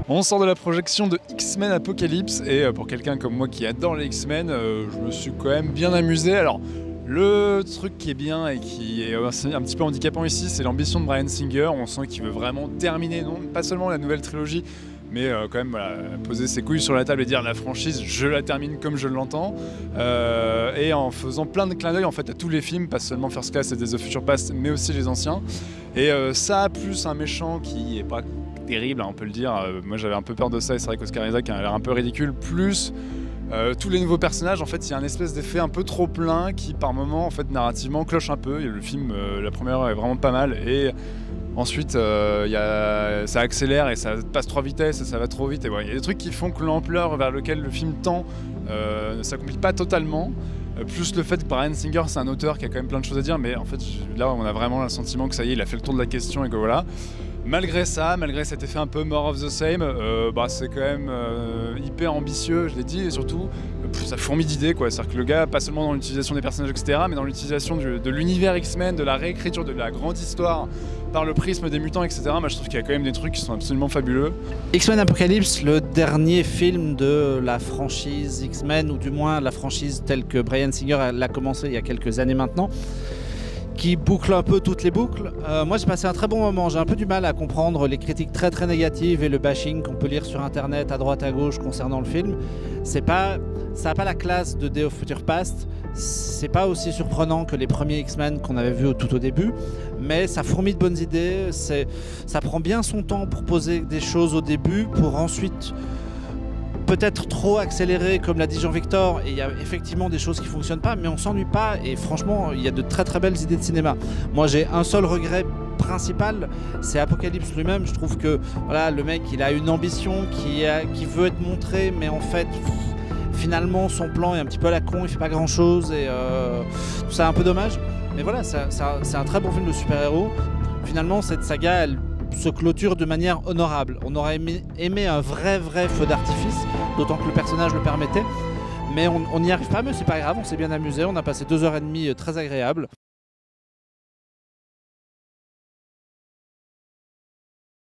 On sort de la projection de X-Men Apocalypse et pour quelqu'un comme moi qui adore les X-Men, je me suis quand même bien amusé. Alors, le truc qui est bien et qui est un petit peu handicapant ici, c'est l'ambition de Bryan Singer. On sent qu'il veut vraiment terminer, non pas seulement la nouvelle trilogie, mais quand même voilà, poser ses couilles sur la table et dire la franchise, je la termine comme je l'entends, et en faisant plein de clins d'œil en fait à tous les films, pas seulement First Class et Days of Future Past, mais aussi les anciens. Et ça plus un méchant qui est pas terrible, hein, on peut le dire. Moi j'avais un peu peur de ça et c'est vrai qu'Oscar Isaac a l'air un peu ridicule. Plus tous les nouveaux personnages, en fait, il y a un espèce d'effet un peu trop plein qui, par moment, en fait, narrativement, cloche un peu. Et le film, la première heure est vraiment pas mal. Et ensuite, ça accélère et ça passe trop vitesse et ça va trop vite. Et ouais, il y a des trucs qui font que l'ampleur vers laquelle le film tend ne s'accomplit pas totalement. Plus le fait que Bryan Singer, c'est un auteur qui a quand même plein de choses à dire. Mais en fait, là, on a vraiment le sentiment que ça y est, il a fait le tour de la question et que voilà. Malgré ça, malgré cet effet un peu more of the same, c'est quand même hyper ambitieux, je l'ai dit, et surtout, ça fourmille d'idées, quoi. C'est-à-dire que le gars, pas seulement dans l'utilisation des personnages, etc., mais dans l'utilisation de l'univers X-Men, de la réécriture de la grande histoire par le prisme des mutants, etc. Moi, je trouve qu'il y a quand même des trucs qui sont absolument fabuleux. X-Men Apocalypse, le dernier film de la franchise X-Men, ou du moins la franchise telle que Bryan Singer l'a commencé il y a quelques années maintenant, qui boucle un peu toutes les boucles. Moi j'ai passé un très bon moment, j'ai un peu du mal à comprendre les critiques très très négatives et le bashing qu'on peut lire sur internet à droite à gauche concernant le film. Ça n'a pas la classe de Days of Future Past, c'est pas aussi surprenant que les premiers X-Men qu'on avait vus tout au début, mais ça fourmille de bonnes idées, ça prend bien son temps pour poser des choses au début, pour ensuite peut-être trop accéléré comme l'a dit Jean-Victor, et il y a effectivement des choses qui ne fonctionnent pas, mais on ne s'ennuie pas et franchement il y a de très très belles idées de cinéma. Moi j'ai un seul regret principal, c'est Apocalypse lui-même. Je trouve que voilà, le mec il a une ambition qui veut être montré, mais en fait finalement son plan est un petit peu à la con, il fait pas grand chose et tout ça est un peu dommage, mais voilà, c'est un très bon film de super-héros. Finalement cette saga elle se clôture de manière honorable. On aurait aimé un vrai feu d'artifice, d'autant que le personnage le permettait, mais on n'y arrive pas, mais c'est pas grave, on s'est bien amusé, on a passé 2h30 très agréables.